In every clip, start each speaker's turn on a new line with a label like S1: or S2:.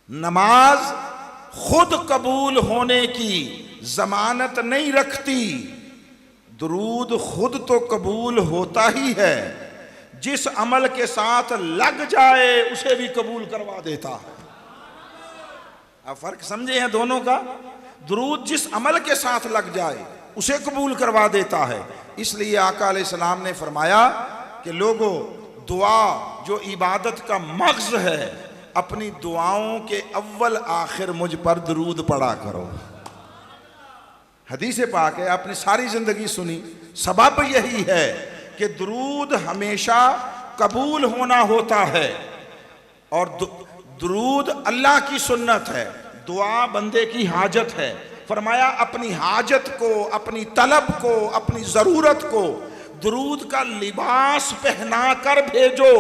S1: نماز خود قبول ہونے کی ضمانت نہیں رکھتی، درود خود تو قبول ہوتا ہی ہے، جس عمل کے ساتھ لگ جائے اسے بھی قبول کروا دیتا ہے۔ آپ فرق سمجھے ہیں دونوں کا؟ درود جس عمل کے ساتھ لگ جائے اسے قبول کروا دیتا ہے۔ اس لیے آقا علیہ السلام نے فرمایا کہ لوگوں، دعا جو عبادت کا مغز ہے، اپنی دعاؤں کے اول آخر مجھ پر درود پڑھا کرو۔ حدیث پاک ہے، آپ نے ساری زندگی سنی، سبب یہی ہے کہ درود ہمیشہ قبول ہونا ہوتا ہے، اور درود اللہ کی سنت ہے، دعا بندے کی حاجت ہے۔ فرمایا اپنی حاجت کو، اپنی طلب کو، اپنی ضرورت کو درود کا لباس پہنا کر بھیجو۔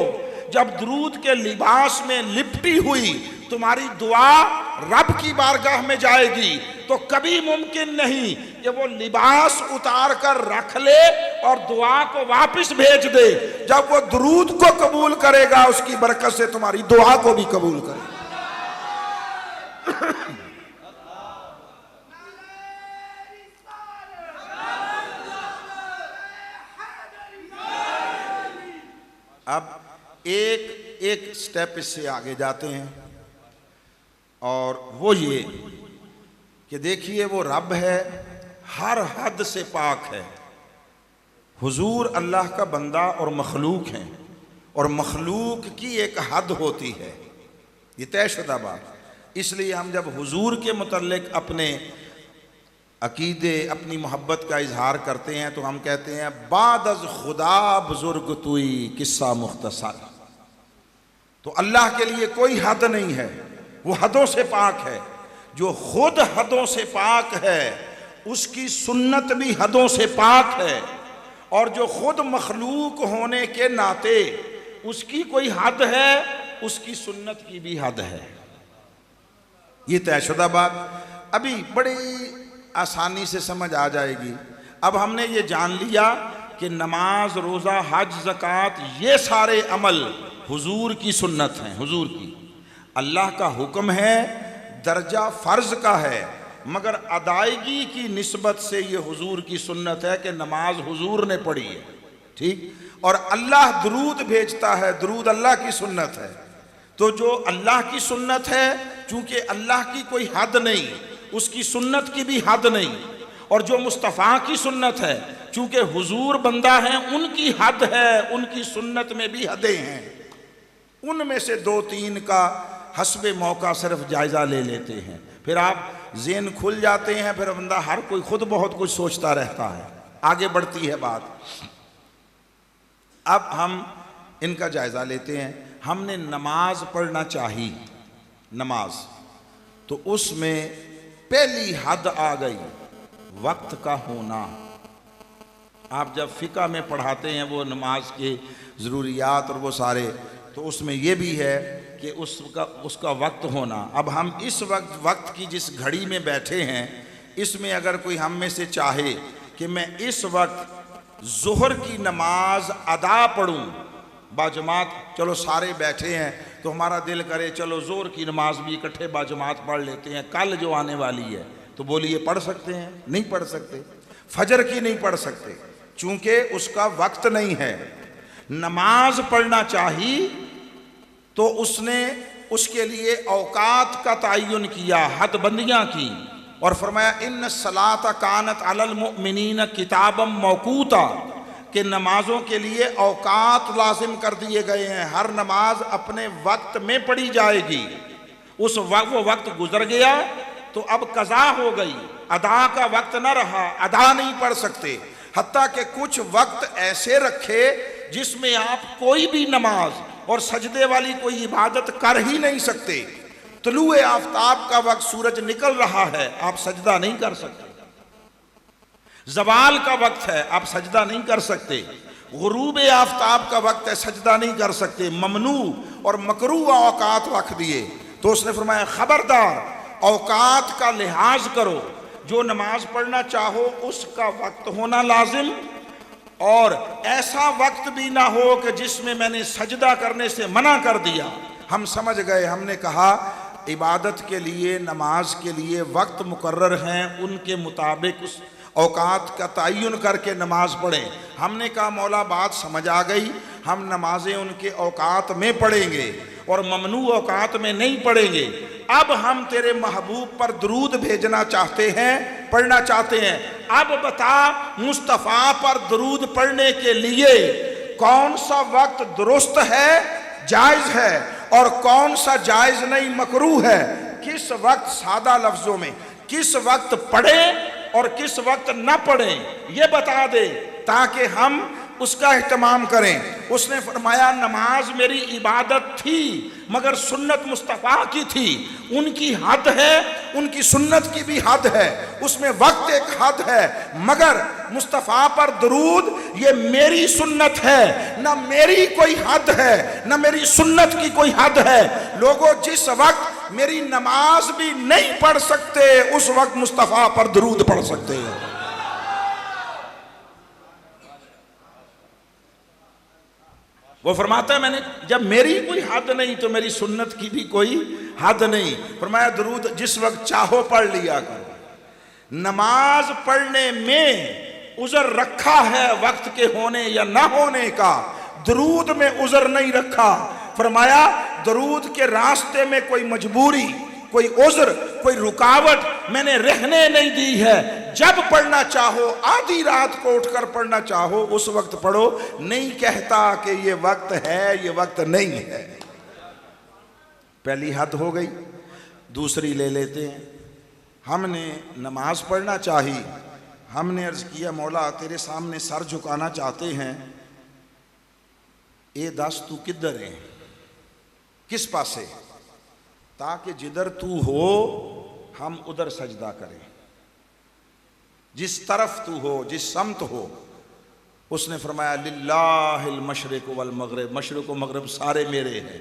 S1: جب درود کے لباس میں لپٹی ہوئی تمہاری دعا رب کی بارگاہ میں جائے گی تو کبھی ممکن نہیں کہ وہ لباس اتار کر رکھ لے اور دعا کو واپس بھیج دے۔ جب وہ درود کو قبول کرے گا اس کی برکت سے تمہاری دعا کو بھی قبول کرے گا۔ اب ایک سٹیپ اس سے آگے جاتے ہیں، اور وہ یہ کہ دیکھیے وہ رب ہے، ہر حد سے پاک ہے۔ حضور اللہ کا بندہ اور مخلوق ہیں، اور مخلوق کی ایک حد ہوتی ہے، یہ طے شدہ بات۔ اس لیے ہم جب حضور کے متعلق اپنے عقیدے، اپنی محبت کا اظہار کرتے ہیں تو ہم کہتے ہیں بعد از خدا بزرگ توئی قصہ مختصر۔ تو اللہ کے لیے کوئی حد نہیں ہے، وہ حدوں سے پاک ہے۔ جو خود حدوں سے پاک ہے اس کی سنت بھی حدوں سے پاک ہے، اور جو خود مخلوق ہونے کے ناطے اس کی کوئی حد ہے، اس کی سنت کی بھی حد ہے۔ یہ طے شدہ بات ابھی بڑی آسانی سے سمجھ آ جائے گی۔ اب ہم نے یہ جان لیا کہ نماز، روزہ، حج، زکوٰۃ، یہ سارے عمل حضور کی سنت ہیں، حضور کی۔ اللہ کا حکم ہے، درجہ فرض کا ہے، مگر ادائیگی کی نسبت سے یہ حضور کی سنت ہے کہ نماز حضور نے پڑھی ہے، ٹھیک؟ اور اللہ درود بھیجتا ہے، درود اللہ کی سنت ہے۔ تو جو اللہ کی سنت ہے، چونکہ اللہ کی کوئی حد نہیں، اس کی سنت کی بھی حد نہیں، اور جو مصطفیٰ کی سنت ہے، چونکہ حضور بندہ ہیں، ان کی حد ہے، ان کی سنت میں بھی حدیں ہیں۔ ان میں سے دو تین کا حسب موقع صرف جائزہ لے لیتے ہیں، پھر آپ ذہن کھل جاتے ہیں، پھر بندہ ہر کوئی خود بہت کچھ سوچتا رہتا ہے، آگے بڑھتی ہے بات۔ اب ہم ان کا جائزہ لیتے ہیں۔ ہم نے نماز پڑھنا چاہی، نماز، تو اس میں پہلی حد آ گئی وقت کا ہونا۔ آپ جب فقہ میں پڑھاتے ہیں وہ نماز کے ضروریات اور وہ سارے، تو اس میں یہ بھی ہے کہ اس کا وقت ہونا۔ اب ہم اس وقت کی جس گھڑی میں بیٹھے ہیں، اس میں اگر کوئی ہم میں سے چاہے کہ میں اس وقت ظہر کی نماز ادا پڑھوں باجماعت، چلو سارے بیٹھے ہیں تو ہمارا دل کرے چلو ظہر کی نماز بھی اکٹھے باجماعت پڑھ لیتے ہیں، کل جو آنے والی ہے، تو بولیے پڑھ سکتے ہیں؟ نہیں پڑھ سکتے۔ فجر کی نہیں پڑھ سکتے، چونکہ اس کا وقت نہیں ہے۔ نماز پڑھنا چاہیے تو اس نے اس کے لیے اوقات کا تعین کیا، حد بندیاں کی، اور فرمایا ان الصلاۃ کانت علی المؤمنین کتابا موقوتا، کہ نمازوں کے لیے اوقات لازم کر دیے گئے ہیں، ہر نماز اپنے وقت میں پڑھی جائے گی۔ وہ وقت گزر گیا تو اب قضا ہو گئی، ادا کا وقت نہ رہا، ادا نہیں پڑھ سکتے۔ حتیٰ کہ کچھ وقت ایسے رکھے جس میں آپ کوئی بھی نماز اور سجدے والی کوئی عبادت کر ہی نہیں سکتے۔ طلوع آفتاب کا وقت، سورج نکل رہا ہے، آپ سجدہ نہیں کر سکتے۔ زوال کا وقت ہے، آپ سجدہ نہیں کر سکتے۔ غروب آفتاب کا وقت ہے، سجدہ نہیں کر سکتے۔ ممنوع اور مکروہ اوقات رکھ دیے۔ تو اس نے فرمایا خبردار، اوقات کا لحاظ کرو، جو نماز پڑھنا چاہو اس کا وقت ہونا لازم، اور ایسا وقت بھی نہ ہو کہ جس میں نے سجدہ کرنے سے منع کر دیا۔ ہم سمجھ گئے، ہم نے کہا عبادت کے لیے، نماز کے لیے وقت مقرر ہیں، ان کے مطابق اس اوقات کا تعین کر کے نماز پڑھیں۔ ہم نے کہا مولا بات سمجھ آ گئی، ہم نمازیں ان کے اوقات میں پڑھیں گے اور ممنوع اوقات میں نہیں پڑھیں گے۔ اب ہم تیرے محبوب پر درود بھیجنا چاہتے ہیں، پڑھنا چاہتے ہیں۔ اب بتا مصطفیٰ پر درود پڑھنے کے لیے کون سا وقت درست ہے، جائز ہے، اور کون سا جائز نہیں، مکروہ ہے؟ کس وقت، سادہ لفظوں میں، کس وقت پڑھیں اور کس وقت نہ پڑھیں، یہ بتا دے تاکہ ہم اس کا اہتمام کریں۔ اس نے فرمایا نماز میری عبادت تھی مگر سنت مصطفیٰ کی تھی، ان کی حد ہے، ان کی سنت کی بھی حد ہے، اس میں وقت ایک حد ہے، مگر مصطفیٰ پر درود یہ میری سنت ہے، نہ میری کوئی حد ہے نہ میری سنت کی کوئی حد ہے۔ لوگوں جس وقت میری نماز بھی نہیں پڑھ سکتے اس وقت مصطفیٰ پر درود پڑھ سکتے ہیں۔ وہ فرماتا ہے میں نے جب میری کوئی حد نہیں تو میری سنت کی بھی کوئی حد نہیں۔ فرمایا درود جس وقت چاہو پڑھ لیا کرو۔ نماز پڑھنے میں عذر رکھا ہے وقت کے ہونے یا نہ ہونے کا، درود میں عذر نہیں رکھا۔ فرمایا درود کے راستے میں کوئی مجبوری، کوئی عذر، کوئی رکاوٹ میں نے رہنے نہیں دی ہے۔ جب پڑھنا چاہو، آدھی رات کو اٹھ کر پڑھنا چاہو اس وقت پڑھو، نہیں کہتا کہ یہ وقت ہے یہ وقت نہیں ہے۔ پہلی حد ہو گئی، دوسری لے لیتے ہیں۔ ہم نے نماز پڑھنا چاہی، ہم نے عرض کیا مولا تیرے سامنے سر جھکانا چاہتے ہیں، اے دس تو کدھر ہے، کس پاسے، تاکہ جدھر تو ہو ہم ادھر سجدہ کریں، جس طرف تو ہو، جس سمت ہو۔ اس نے فرمایا للہ المشرق والمغرب، مشرق و مغرب سارے میرے ہیں،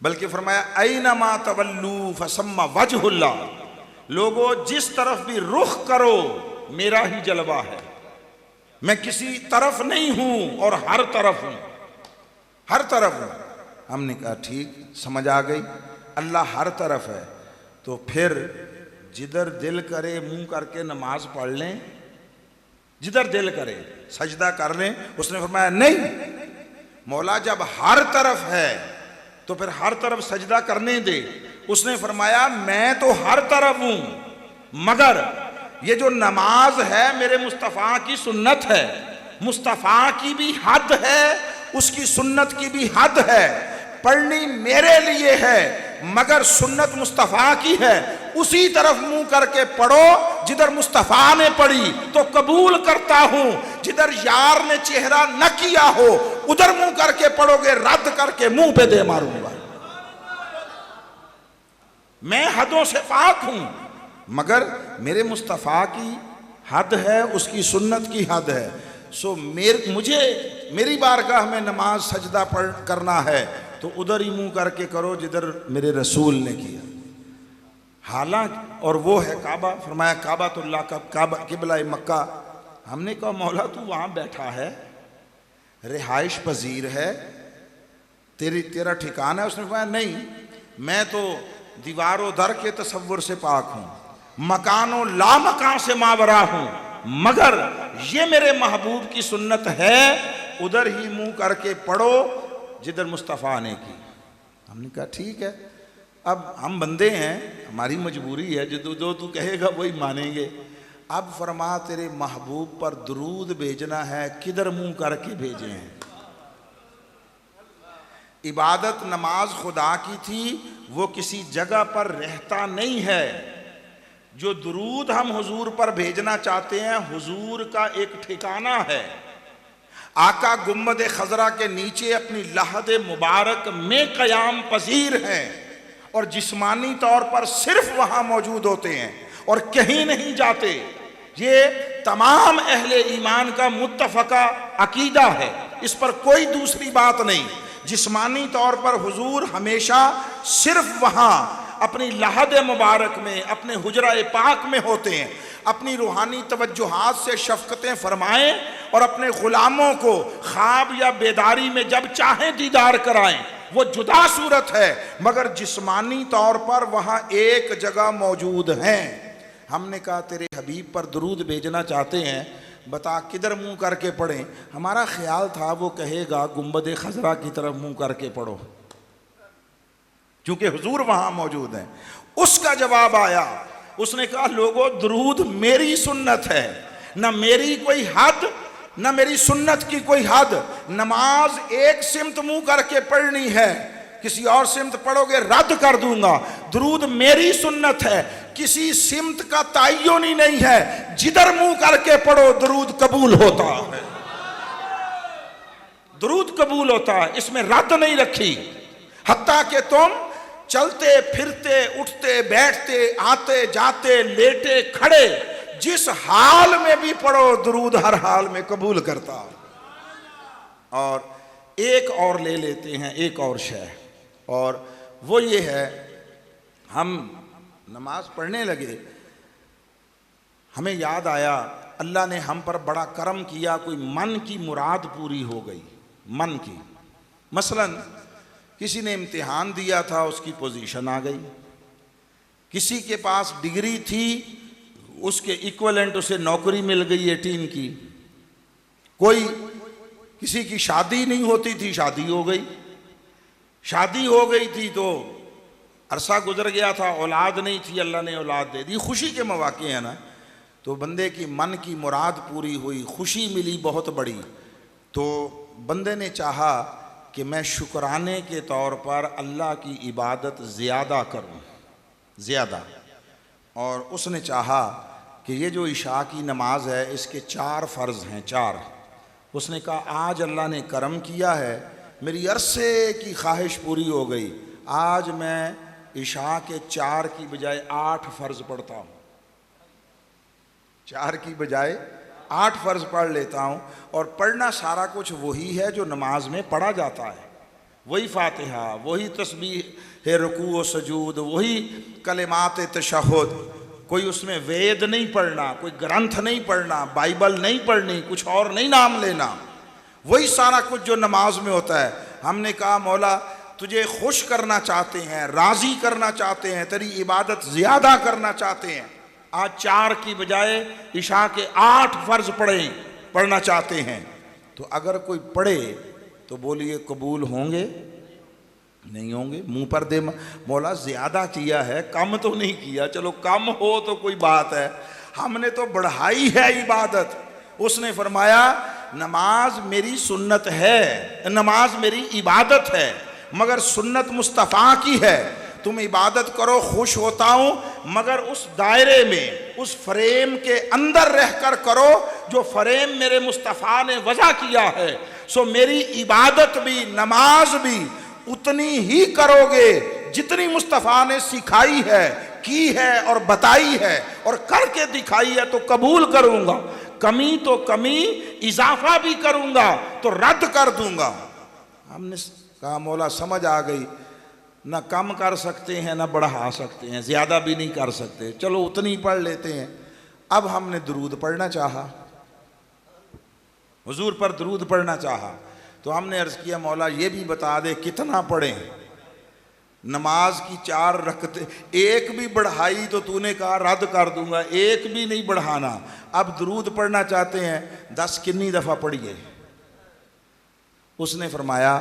S1: بلکہ فرمایا اینما تولوا فثم وجہ اللہ، لوگوں جس طرف بھی رخ کرو میرا ہی جلوہ ہے، میں کسی طرف نہیں ہوں اور ہر طرف ہوں، ہر طرف ہوں۔ ہم نے کہا ٹھیک، سمجھ آ گئی، اللہ ہر طرف ہے، تو پھر جدھر دل کرے منہ کر کے نماز پڑھ لیں، جدھر دل کرے سجدہ کر لیں۔ اس نے فرمایا نہیں مولا جب ہر طرف ہے تو پھر ہر طرف سجدہ کرنے دے۔ اس نے فرمایا میں تو ہر طرف ہوں مگر یہ جو نماز ہے میرے مصطفیٰ کی سنت ہے، مصطفیٰ کی بھی حد ہے، اس کی سنت کی بھی حد ہے، پڑھنی میرے لیے ہے مگر سنت مصطفیٰ کی ہے، اسی طرف منہ کر کے پڑھو جدھر مصطفیٰ نے پڑھی تو قبول کرتا ہوں، جدھر یار نے چہرہ نہ کیا ہو ادھر منہ کر کے پڑھو گے رد کر کے منہ پہ دے ماروں گا۔ میں حدوں سے پاک ہوں مگر میرے مصطفیٰ کی حد ہے، اس کی سنت کی حد ہے، سو مجھے میری بارگاہ میں نماز سجدہ پڑھ کرنا ہے تو ادھر ہی منہ کر کے کرو جدھر میرے رسول نے کیا۔ حالانکہ اور وہ ہے کعبہ، فرمایا کعبۃ اللہ کا کعبہ قبلہ مکہ۔ ہم نے کہا مولا تو وہاں بیٹھا ہے، رہائش پذیر ہے، تیرا ٹھکانہ ہے؟ اس نے فرمایا نہیں، میں تو دیوار و در کے تصور سے پاک ہوں، مکان و لا مکان سے ماورا ہوں، مگر یہ میرے محبوب کی سنت ہے ادھر ہی منہ کر کے پڑھو جدھر مصطفیٰ نے کی۔ ہم نے کہا ٹھیک ہے، اب ہم بندے ہیں، ہماری مجبوری ہے، جو تو کہے گا وہی مانیں گے۔ اب فرما تیرے محبوب پر درود بھیجنا ہے، کدھر منہ کر کے بھیجے ہیں؟ عبادت نماز خدا کی تھی، وہ کسی جگہ پر رہتا نہیں ہے۔ جو درود ہم حضور پر بھیجنا چاہتے ہیں حضور کا ایک ٹھکانہ ہے، آقا گنبد خضرا کے نیچے اپنی لحد مبارک میں قیام پذیر ہیں اور جسمانی طور پر صرف وہاں موجود ہوتے ہیں اور کہیں نہیں جاتے۔ یہ تمام اہل ایمان کا متفقہ عقیدہ ہے، اس پر کوئی دوسری بات نہیں۔ جسمانی طور پر حضور ہمیشہ صرف وہاں اپنی لحد مبارک میں، اپنے حجرہ پاک میں ہوتے ہیں، اپنی روحانی توجہات سے شفقتیں فرمائیں اور اپنے غلاموں کو خواب یا بیداری میں جب چاہیں دیدار کرائیں۔ وہ جدا صورت ہے، مگر جسمانی طور پر وہاں ایک جگہ موجود ہیں۔ ہم نے کہا تیرے حبیب پر درود بھیجنا چاہتے ہیں، بتا کدھر منہ کر کے پڑھیں؟ ہمارا خیال تھا وہ کہے گا گنبد خضرا کی طرف منہ کر کے پڑھو، چونکہ حضور وہاں موجود ہیں۔ اس کا جواب آیا، اس نے کہا لوگوں درود میری سنت ہے، نہ میری کوئی حد نہ میری سنت کی کوئی حد۔ نماز ایک سمت منہ کر کے پڑھنی ہے، کسی اور سمت پڑھو گے رد کر دوں گا۔ درود میری سنت ہے، کسی سمت کا تعین ہی نہیں ہے، جدھر منہ کر کے پڑھو درود قبول ہوتا ہے، درود قبول ہوتا ہے، اس میں رد نہیں رکھی۔ حتیٰ کہ تم چلتے پھرتے اٹھتے بیٹھتے آتے جاتے لیٹے کھڑے جس حال میں بھی پڑھو درود ہر حال میں قبول کرتا۔ اور ایک اور لے لیتے ہیں، ایک اور شے، اور وہ یہ ہے، ہم نماز پڑھنے لگے، ہمیں یاد آیا اللہ نے ہم پر بڑا کرم کیا، کوئی من کی مراد پوری ہو گئی، من کی۔ مثلا کسی نے امتحان دیا تھا، اس کی پوزیشن آ گئی، کسی کے پاس ڈگری تھی، اس کے ایکویلنٹ اسے نوکری مل گئی 18 کی، کوئی کسی کی شادی نہیں ہوتی تھی، شادی ہو گئی، شادی ہو گئی تھی تو عرصہ گزر گیا تھا، اولاد نہیں تھی، اللہ نے اولاد دے دی۔ خوشی کے مواقع ہیں نا، تو بندے کی من کی مراد پوری ہوئی، خوشی ملی بہت بڑی، تو بندے نے چاہا کہ میں شکرانے کے طور پر اللہ کی عبادت زیادہ کروں، زیادہ، اور اس نے چاہا کہ یہ جو عشاء کی نماز ہے اس کے 4 فرض ہیں، 4۔ اس نے کہا آج اللہ نے کرم کیا ہے، میری عرصے کی خواہش پوری ہو گئی، آج میں عشاء کے 4 کی بجائے 8 فرض پڑھتا ہوں، 4 کی بجائے 8 فرض پڑھ لیتا ہوں۔ اور پڑھنا سارا کچھ وہی ہے جو نماز میں پڑھا جاتا ہے، وہی فاتحہ، وہی تسبیح رکوع و سجود، وہی کلمات تشہد، کوئی اس میں وید نہیں پڑھنا، کوئی گرنتھ نہیں پڑھنا، بائبل نہیں پڑھنی، کچھ اور نہیں نام لینا، وہی سارا کچھ جو نماز میں ہوتا ہے۔ ہم نے کہا مولا تجھے خوش کرنا چاہتے ہیں، راضی کرنا چاہتے ہیں، تیری عبادت زیادہ کرنا چاہتے ہیں، آج 4 کی بجائے عشاء کے 8 فرض پڑھنا چاہتے ہیں۔ تو اگر کوئی پڑھے تو بولیے قبول ہوں گے؟ نہیں ہوں گے؟ منہ پر دے مولا زیادہ کیا ہے، کم تو نہیں کیا، چلو کم ہو تو کوئی بات ہے، ہم نے تو بڑھائی ہے عبادت۔ اس نے فرمایا نماز میری سنت ہے، نماز میری عبادت ہے، مگر سنت مصطفیٰ کی ہے، تم عبادت کرو خوش ہوتا ہوں، مگر اس دائرے میں اس فریم کے اندر رہ کر کرو جو فریم میرے مصطفیٰ نے وضع کیا ہے۔ سو میری عبادت بھی نماز بھی اتنی ہی کرو گے جتنی مصطفیٰ نے سکھائی ہے، کی ہے اور بتائی ہے اور کر کے دکھائی ہے تو قبول کروں گا، کمی تو کمی، اضافہ بھی کروں گا تو رد کر دوں گا۔ ہم نے کہا مولا سمجھ آ گئی، نہ کم کر سکتے ہیں نہ بڑھا سکتے ہیں، زیادہ بھی نہیں کر سکتے، چلو اتنی پڑھ لیتے ہیں۔ اب ہم نے درود پڑھنا چاہا، حضور پر درود پڑھنا چاہا، تو ہم نے عرض کیا مولا یہ بھی بتا دے کتنا پڑھیں؟ نماز کی 4 رکعتیں، ایک بھی بڑھائی تو تو نے کہا رد کر دوں گا، ایک بھی نہیں بڑھانا۔ اب درود پڑھنا چاہتے ہیں، 10 کتنی دفعہ پڑھیے؟ اس نے فرمایا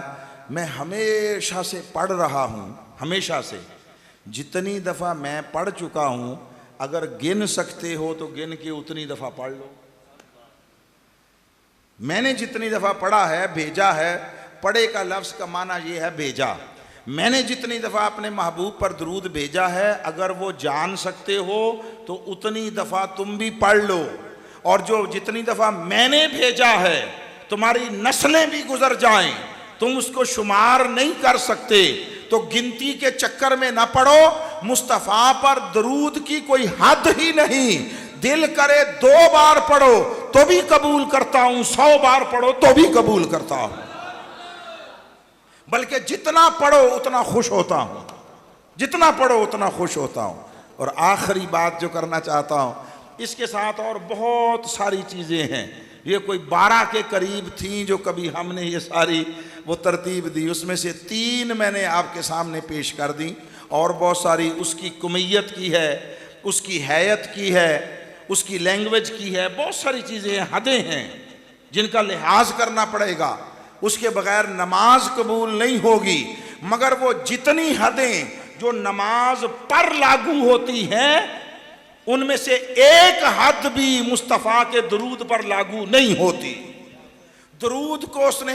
S1: میں ہمیشہ سے پڑھ رہا ہوں، ہمیشہ سے، جتنی دفعہ میں پڑھ چکا ہوں، اگر گن سکتے ہو تو گن کے اتنی دفعہ پڑھ لو۔ میں نے جتنی دفعہ پڑھا ہے، بھیجا ہے، پڑھے کا لفظ کا معنی یہ ہے بھیجا، میں نے جتنی دفعہ اپنے محبوب پر درود بھیجا ہے، اگر وہ جان سکتے ہو تو اتنی دفعہ تم بھی پڑھ لو، اور جو جتنی دفعہ میں نے بھیجا ہے تمہاری نسلیں بھی گزر جائیں تم اس کو شمار نہیں کر سکتے، تو گنتی کے چکر میں نہ پڑھو، مصطفیٰ پر درود کی کوئی حد ہی نہیں، دل کرے 2 بار پڑھو تو بھی قبول کرتا ہوں، 100 بار پڑھو تو بھی قبول کرتا ہوں، بلکہ جتنا پڑھو اتنا خوش ہوتا ہوں، جتنا پڑھو اتنا خوش ہوتا ہوں۔ اور آخری بات جو کرنا چاہتا ہوں، اس کے ساتھ اور بہت ساری چیزیں ہیں، یہ کوئی 12 کے قریب تھیں جو کبھی ہم نے یہ ساری وہ ترتیب دی، اس میں سے 3 میں نے آپ کے سامنے پیش کر دیں، اور بہت ساری اس کی کمیت کی ہے، اس کی حیت کی ہے، اس کی لینگویج کی ہے، بہت ساری چیزیں ہیں، حدیں ہیں جن کا لحاظ کرنا پڑے گا، اس کے بغیر نماز قبول نہیں ہوگی۔ مگر وہ جتنی حدیں جو نماز پر لاگو ہوتی ہیں ان میں سے ایک حد بھی مصطفیٰ کے درود پر لاگو نہیں ہوتی۔ درود کو اس نے،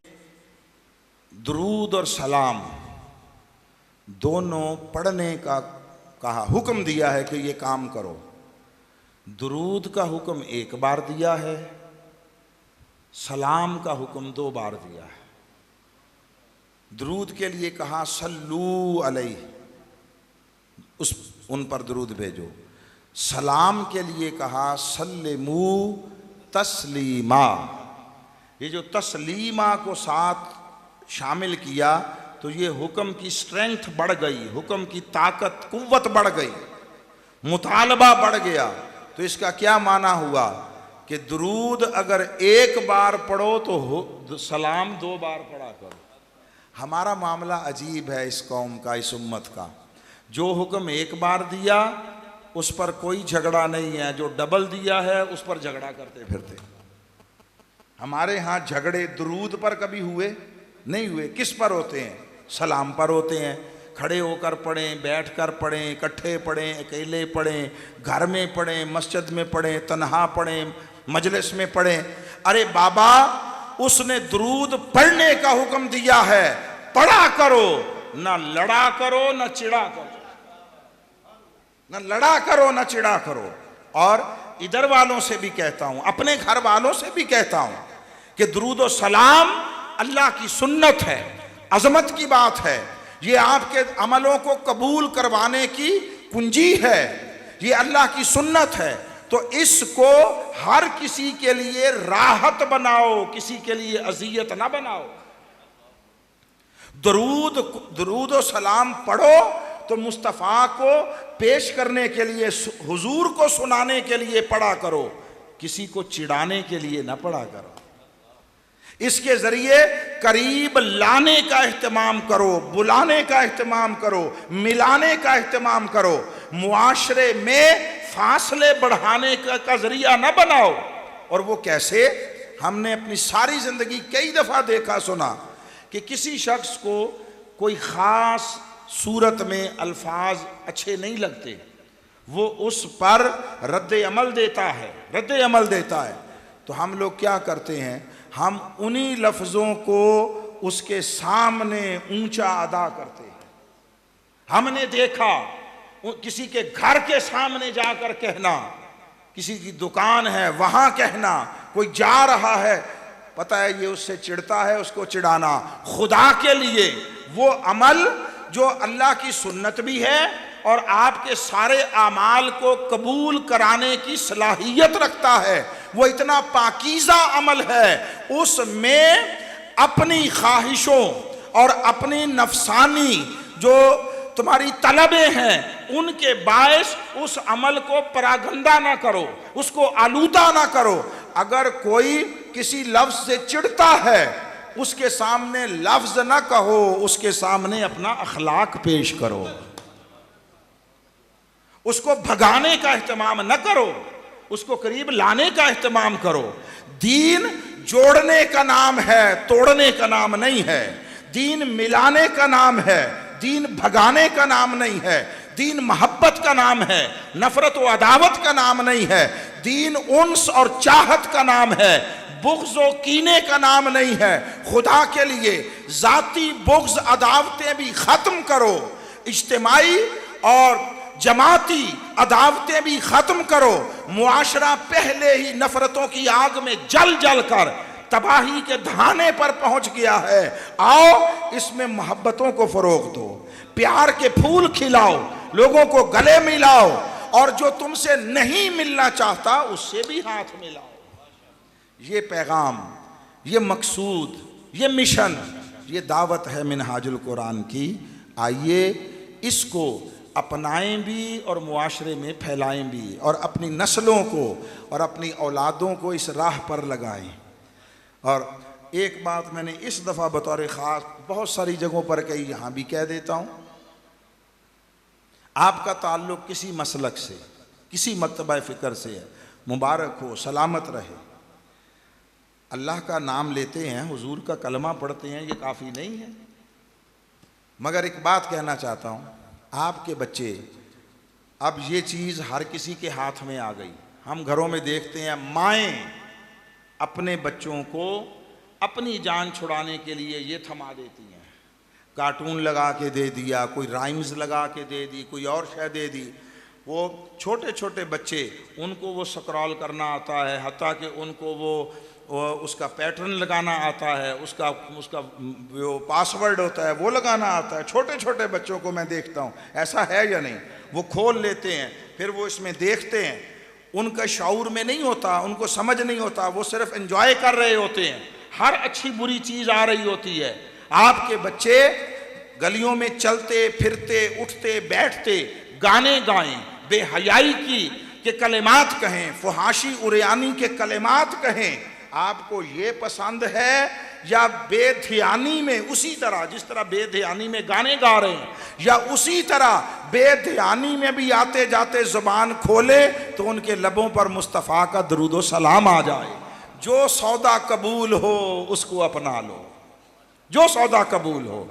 S1: درود اور سلام دونوں پڑھنے کا کہا، حکم دیا ہے کہ یہ کام کرو۔ درود کا حکم 1 بار دیا ہے، سلام کا حکم 2 بار دیا ہے۔ درود کے لیے کہا صلو علیہ، ان پر درود بھیجو۔ سلام کے لیے کہا سلمو تسلیما۔ یہ جو تسلیما کو ساتھ شامل کیا تو یہ حکم کی سٹرینگتھ بڑھ گئی، حکم کی طاقت قوت بڑھ گئی، مطالبہ بڑھ گیا۔ تو اس کا کیا معنی ہوا کہ درود اگر 1 بار پڑھو تو سلام 2 بار پڑھا کرو۔ ہمارا معاملہ عجیب ہے اس قوم کا، اس امت کا۔ جو حکم 1 بار دیا اس پر کوئی جھگڑا نہیں ہے، جو ڈبل دیا ہے اس پر جھگڑا کرتے پھرتے۔ ہمارے ہاں جھگڑے درود پر کبھی ہوئے نہیں ہوئے، کس پر ہوتے ہیں؟ سلام پر ہوتے ہیں۔ کھڑے ہو کر پڑھیں، بیٹھ کر پڑھیں، اکٹھے پڑھیں، اکیلے پڑھیں، گھر میں پڑھیں، مسجد میں پڑھیں، تنہا پڑھیں، مجلس میں پڑھیں۔ ارے بابا، اس نے درود پڑھنے کا حکم دیا ہے، پڑھا کرو، نہ لڑا کرو نہ چڑا کرو، نہ لڑا کرو نہ چڑا کرو۔ اور ادھر والوں سے بھی کہتا ہوں، اپنے گھر والوں سے بھی کہتا ہوں کہ درود و سلام اللہ کی سنت ہے، عظمت کی بات ہے، یہ آپ کے عملوں کو قبول کروانے کی کنجی ہے، یہ اللہ کی سنت ہے۔ تو اس کو ہر کسی کے لیے راحت بناؤ، کسی کے لیے اذیت نہ بناؤ۔ درود و سلام پڑھو تو مصطفیٰ کو پیش کرنے کے لیے، حضور کو سنانے کے لیے پڑھا کرو، کسی کو چڑھانے کے لیے نہ پڑھا کرو۔ اس کے ذریعے قریب لانے کا اہتمام کرو، بلانے کا اہتمام کرو، ملانے کا اہتمام کرو، معاشرے میں فاصلے بڑھانے کا ذریعہ نہ بناؤ۔ اور وہ کیسے؟ ہم نے اپنی ساری زندگی کئی دفعہ دیکھا سنا کہ کسی شخص کو کوئی خاص صورت میں الفاظ اچھے نہیں لگتے، وہ اس پر رد عمل دیتا ہے، تو ہم لوگ کیا کرتے ہیں؟ ہم انہی لفظوں کو اس کے سامنے اونچا ادا کرتے ہیں۔ ہم نے دیکھا کسی کے گھر کے سامنے جا کر کہنا، کسی کی دکان ہے وہاں کہنا، کوئی جا رہا ہے، پتہ ہے یہ اس سے چڑھتا ہے، اس کو چڑھانا۔ خدا کے لیے وہ عمل جو اللہ کی سنت بھی ہے اور آپ کے سارے اعمال کو قبول کرانے کی صلاحیت رکھتا ہے، وہ اتنا پاکیزہ عمل ہے، اس میں اپنی خواہشوں اور اپنی نفسانی جو تمہاری طلبیں ہیں ان کے باعث اس عمل کو پراگندہ نہ کرو، اس کو آلودہ نہ کرو۔ اگر کوئی کسی لفظ سے چڑھتا ہے اس کے سامنے لفظ نہ کہو، اس کے سامنے اپنا اخلاق پیش کرو، اس کو بھگانے کا اہتمام نہ کرو، اس کو قریب لانے کا اہتمام کرو۔ دین جوڑنے کا نام ہے، توڑنے کا نام نہیں ہے۔ دین ملانے کا نام ہے، دین بھگانے کا نام نہیں ہے۔ دین محبت کا نام ہے، نفرت و عداوت کا نام نہیں ہے۔ دین انس اور چاہت کا نام ہے، بغض و کینے کا نام نہیں ہے۔ خدا کے لیے ذاتی بغض عداوتیں بھی ختم کرو، اجتماعی اور جماعتی عداوتیں بھی ختم کرو۔ معاشرہ پہلے ہی نفرتوں کی آگ میں جل جل کر تباہی کے دھانے پر پہنچ گیا ہے۔ آؤ اس میں محبتوں کو فروغ دو، پیار کے پھول کھلاؤ، لوگوں کو گلے ملاؤ، اور جو تم سے نہیں ملنا چاہتا اس سے بھی ہاتھ ملاؤ۔ یہ پیغام، یہ مقصود، یہ مشن، یہ دعوت ہے منہاج القرآن کی۔ آئیے اس کو اپنائیں بھی اور معاشرے میں پھیلائیں بھی، اور اپنی نسلوں کو اور اپنی اولادوں کو اس راہ پر لگائیں۔ اور ایک بات میں نے اس دفعہ بطور خاص بہت ساری جگہوں پر کہی، یہاں بھی کہہ دیتا ہوں، آپ کا تعلق کسی مسلک سے، کسی مکتبہ فکر سے ہے، مبارک ہو، سلامت رہے۔ اللہ کا نام لیتے ہیں، حضور کا کلمہ پڑھتے ہیں، یہ کافی نہیں ہے۔ مگر ایک بات کہنا چاہتا ہوں، آپ کے بچے، اب یہ چیز ہر کسی کے ہاتھ میں آ گئی۔ ہم گھروں میں دیکھتے ہیں مائیں اپنے بچوں کو اپنی جان چھڑانے کے لیے یہ تھما دیتی ہیں، کارٹون لگا کے دے دیا، کوئی رائمز لگا کے دے دی، کوئی اور شے دے دی۔ وہ چھوٹے چھوٹے بچے، ان کو وہ سکرول کرنا آتا ہے، حتیٰ کہ ان کو وہ اس کا پیٹرن لگانا آتا ہے، اس کا جو پاسورڈ ہوتا ہے وہ لگانا آتا ہے۔ چھوٹے چھوٹے بچوں کو میں دیکھتا ہوں، ایسا ہے یا نہیں؟ وہ کھول لیتے ہیں، پھر وہ اس میں دیکھتے ہیں، ان کا شعور میں نہیں ہوتا، ان کو سمجھ نہیں ہوتا، وہ صرف انجوائے کر رہے ہوتے ہیں، ہر اچھی بری چیز آ رہی ہوتی ہے۔ آپ کے بچے گلیوں میں چلتے پھرتے اٹھتے بیٹھتے گانے گائیں، بے حیائی کی کہ کلمات کہیں، فحاشی عریانی کے کلمات کہیں، آپ کو یہ پسند ہے؟ یا بے دھیانی میں اسی طرح جس طرح بے دھیانی میں گانے گا رہے ہیں، یا اسی طرح بے دھیانی میں بھی آتے جاتے زبان کھولے تو ان کے لبوں پر مصطفیٰ کا درود و سلام آ جائے؟ جو سودا قبول ہو اس کو اپنا لو، جو سودا قبول ہو۔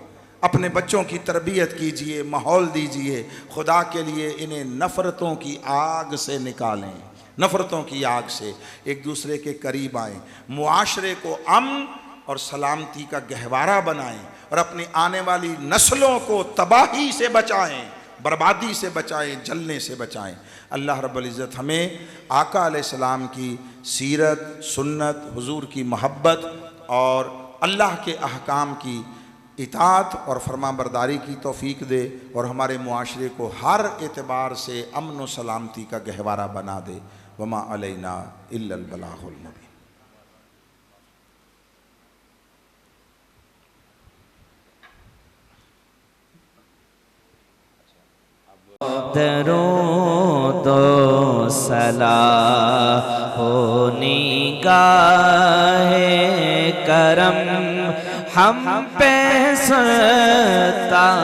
S1: اپنے بچوں کی تربیت کیجئے، ماحول دیجئے، خدا کے لیے انہیں نفرتوں کی آگ سے نکالیں، نفرتوں کی آگ سے ایک دوسرے کے قریب آئیں، معاشرے کو امن اور سلامتی کا گہوارہ بنائیں، اور اپنی آنے والی نسلوں کو تباہی سے بچائیں، بربادی سے بچائیں، جلنے سے بچائیں۔ اللہ رب العزت ہمیں آقا علیہ السلام کی سیرت، سنت، حضور کی محبت اور اللہ کے احکام کی اطاعت اور فرما برداری کی توفیق دے، اور ہمارے معاشرے کو ہر اعتبار سے امن و سلامتی کا گہوارہ بنا دے۔ وما علینا الا البلاغ المبین۔
S2: درود و سلام ہو نگاہ کرم ہم پہ سلطان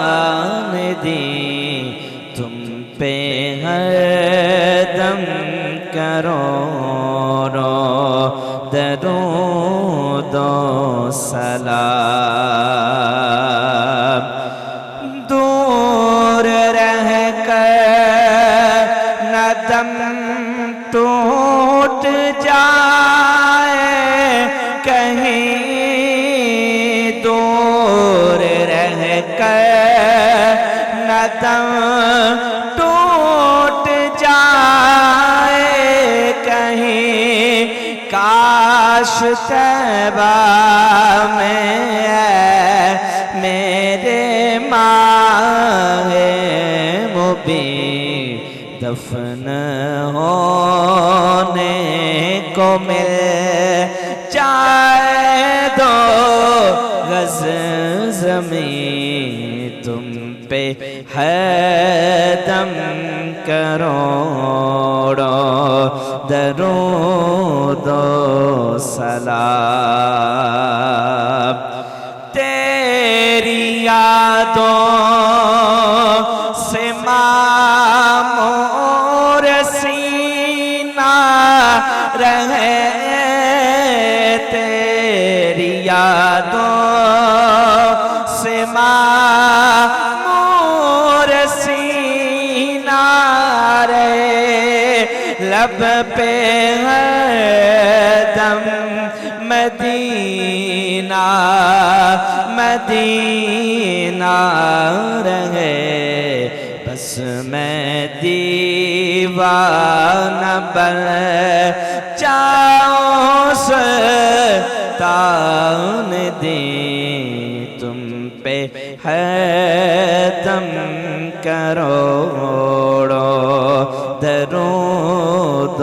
S2: دی، تم پہ ہر دم کروڑوں درود و سلام۔ دور رہ کر نہ دم ٹوٹ جائے کہیں، دور رہ کر نہ دم ٹوٹ جائے کہیں، کاش طیبہ میں میرے ماہ مبین دفن ہونے کو مل جائے دو گز زمین، تم پہ ہے دم کروڑوں درود و سلام۔ تیری یادوں سے معمور سینہ رہے، تیری یادوں سے معمور سینہ رہے، لب پہ ہر دم مدینہ مدینہ رہے، بس میں دیوانہ بن جاؤں سلطان دی، تم پہ ہے دم کروڑوں درود و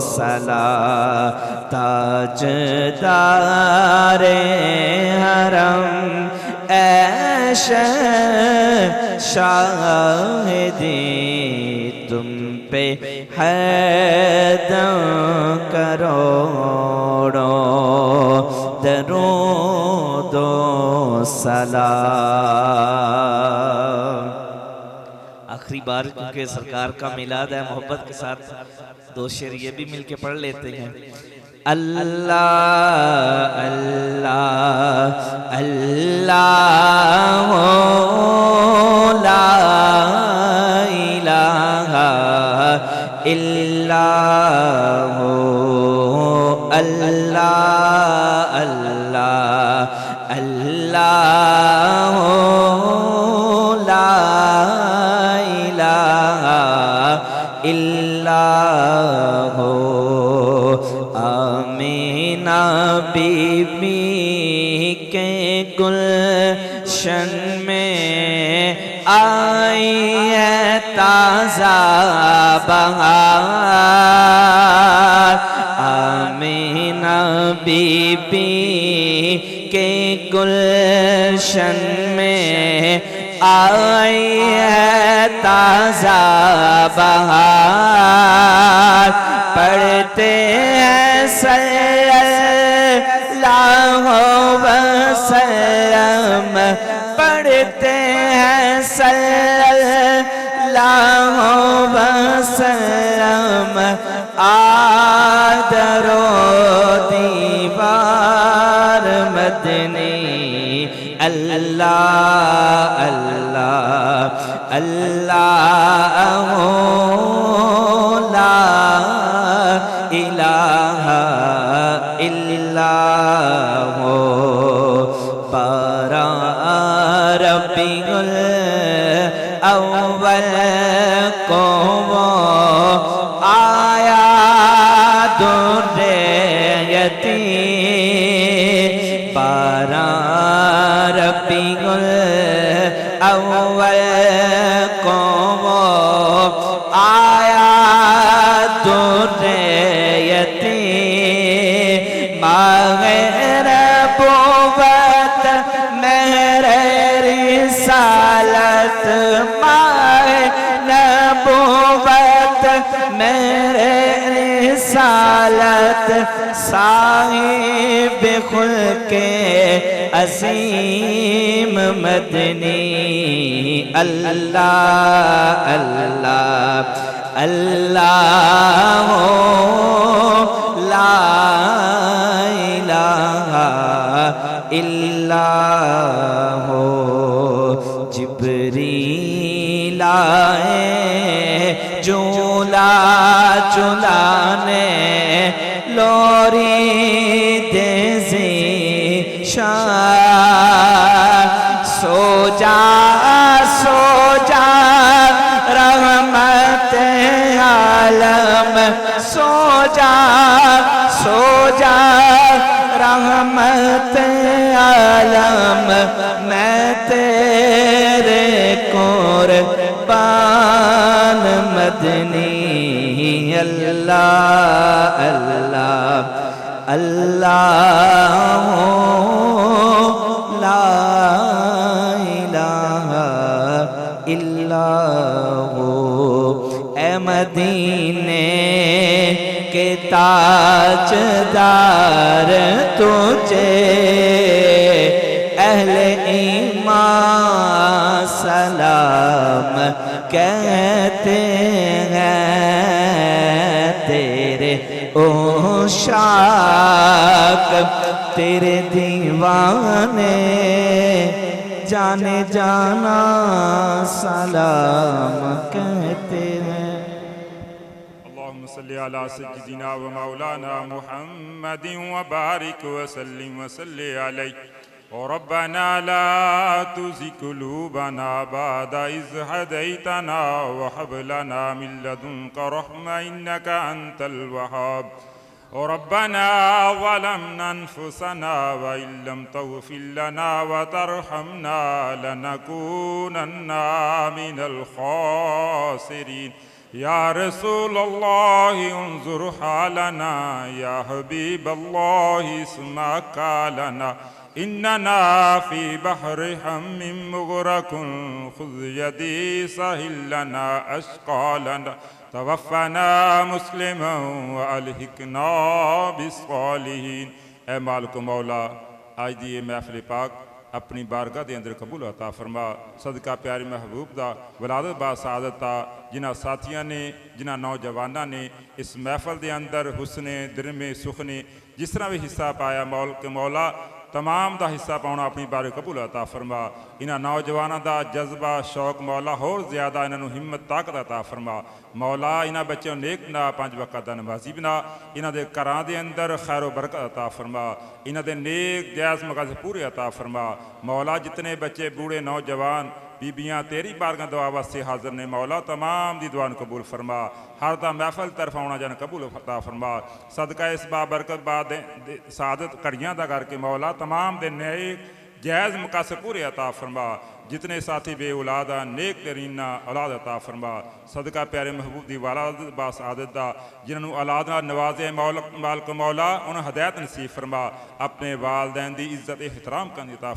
S2: سلام۔ تاجدار حرم اے شاہدی، تم پہ ہے دم کروڑوں سلام۔ آخری بار کیونکہ سرکار کا میلاد ہے، محبت کے ساتھ دو شعر یہ بھی مل کے پڑھ لیتے ہیں۔ اللہ اللہ اللہ لا الہ الا ہو، اللہ اللہ اللہ لا الہ الا ہو۔ آمینہ بی بی کے گلشن میں آئی ہے تازہ بہار، آمینہ بی بی کے گلشن میں آئی ہے تازہ بہار، پڑھتے ہیں صلی اللہ وسلم، پڑھتے ہیں صلی اللہ وسلم، آدر و دیوار مدنی، اللہ اللہ اللہ لا الہ الا ہو۔ بارہ ربیع الاول کو وہ آیا در یتیم، بارہ ربیع الاول کو وہ آیا در یتیم، ماہ نبوت مہر رسالت، ماہ نبوت مہر رسالت، صاحب خلق عظیم مدنی، اللہ اللہ اللہ لا الہ الا ہو۔ جبریل آئے جھولا جھلانے، لوری دیزی شان، سو جا سو جا رحمت عالم، سو جا سو جا رحمت عالم، میں تیرے قربان مدنی، اللہ اللہ اللہ لا الہ الا ہو۔ اے مدینے کے تاجدار، تجھے اہل ایمان سلام کہتے ہیں، تیرے عشاق تیرے دیوانے جانے جانا سلام کہتے ہیں۔
S3: اللهم صل على سيدنا ومولانا محمد وبارك وسلم وصل عليه، وربنا لا تزغ قلوبنا بعد إذ هديتنا وهب لنا من لدنك رحمة إنك أنت الوهاب، وربنا ظلمنا أنفسنا وإن لم تغفر لنا وترحمنا لنكونن من الخاسرين، يا رسول الله انظر حالنا، يا حبيب الله اسمع قالنا، إننا في بحر هم مغرق، خذ يدي سهل لنا أشقالنا، توفنا مسلما وألحقنا بالصالحين۔ اے مالک و مولا، آج دی یہ محفل پاک اپنی بارگاہ دے اندر قبول عطا فرما صدقہ پیارے محبوب دا ولادت با سعادت دا جنہ ساتھیاں نے جنہ نوجواناں نے اس محفل دے اندر حسن دل میں سخنے جس طرح بھی حصہ پایا مولا تمام دا حصہ پاؤنا اپنی بارے قبول عطا فرما انہاں نوجواناں دا جذبہ شوق مولا ہور زیادہ انہاں ہمت طاقت عطا فرما مولا انہاں بچوں نیک بنا 5 وقت دا نمازی بنا انہاں دے گھراں دے اندر خیر و برکت عطا فرما انہاں دے نیک جائز مقاصد پورے عطا فرما مولا جتنے بچے بوڑھے نوجوان بیبیاں تیری بارگاہ دعا واسطے حاضر نے مولا تمام دی دعا قبول فرما ہر دا محفل طرف آنا جان قبول عطا فرما صدقہ اس بابرکت بعد سعادت کڑیاں دا کر کے مولا تمام دے نیک جائز مقاصد پورے عطا فرما جتنے ساتھی بے اولادہ نیک ترین اولاد عطا فرما صدقہ پیارے محبوب دی والد با سعادت دا جنہوں اولاد نوازے مالک مولا انہوں ہدایت نصیب فرما اپنے والدین دی عزت احترام کا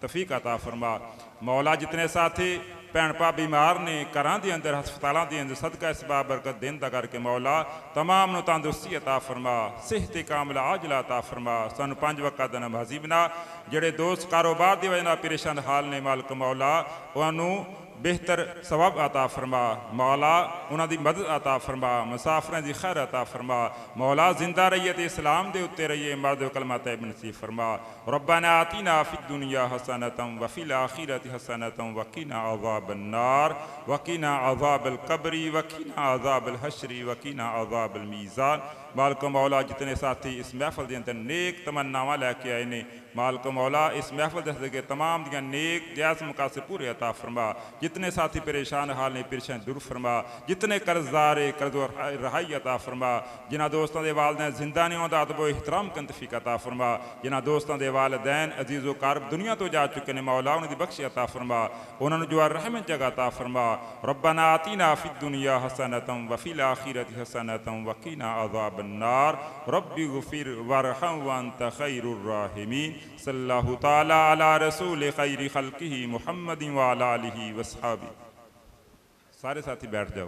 S3: توفیق عطا فرما مولا جتنے ساتھی بھن پا بیمار نے گھراں دے اندر ہسپتالاں دے اندر صدقہ اس بابرکت دین دا کر کے مولا تمام نو تندرستی عطا فرما صحت کاملہ عاجلہ عطا فرما سانو 5 وقت دا نمازی بنا جڑے دوست کاروبار دی وجہ نال پریشان حال نے مالک مولا انہوں بہتر ثواب عطا فرما مولا انہاں دی مدد عطا فرما مسافراں دی خیر عطا فرما مولا زندہ رہیے تے اسلام دے اتے رہیے مرد و کلمہ طیب نصیب فرما ربنا آتنا فی الدنیا حسنۃ وفی الآخرۃ حسنۃ وقنا عذاب النار وقنا عذاب القبر وقنا عذاب الحشر وقنا عذاب المیزان مالک مولا جتنے ساتھی اس محفل دے اندر نیک تمناواں لے کے آئے نے مالک مولا اس محفل دے کے تمام دیاں نیک جائز مقاصد پورے عطا فرما جتنے ساتھی پریشان حال نے پریشان دور فرما جتنے قرضدار قرض و رہائی عطا فرما جنہ دوستاں دے والدین زندہ نہیں ہوندا ادب و احترام کا توفیق عطا فرما جنہ دوستاں دے والدین عزیز و قارب دنیا تو جا چکے نے مولا انہاں دی بخش عطا فرما انہاں نوں جو رحم جگہ عطا فرما ربنا آتنا فی الدنیا حسنۃ وفی الآخرۃ حسنۃ وقنا عذاب النار رب اغفر وارحم وانت خیر الراحمین صلی اللہ تعالی علی رسول خیر خلقہ محمد وعلی آلہ وصحبہ سارے ساتھی بیٹھ جاؤ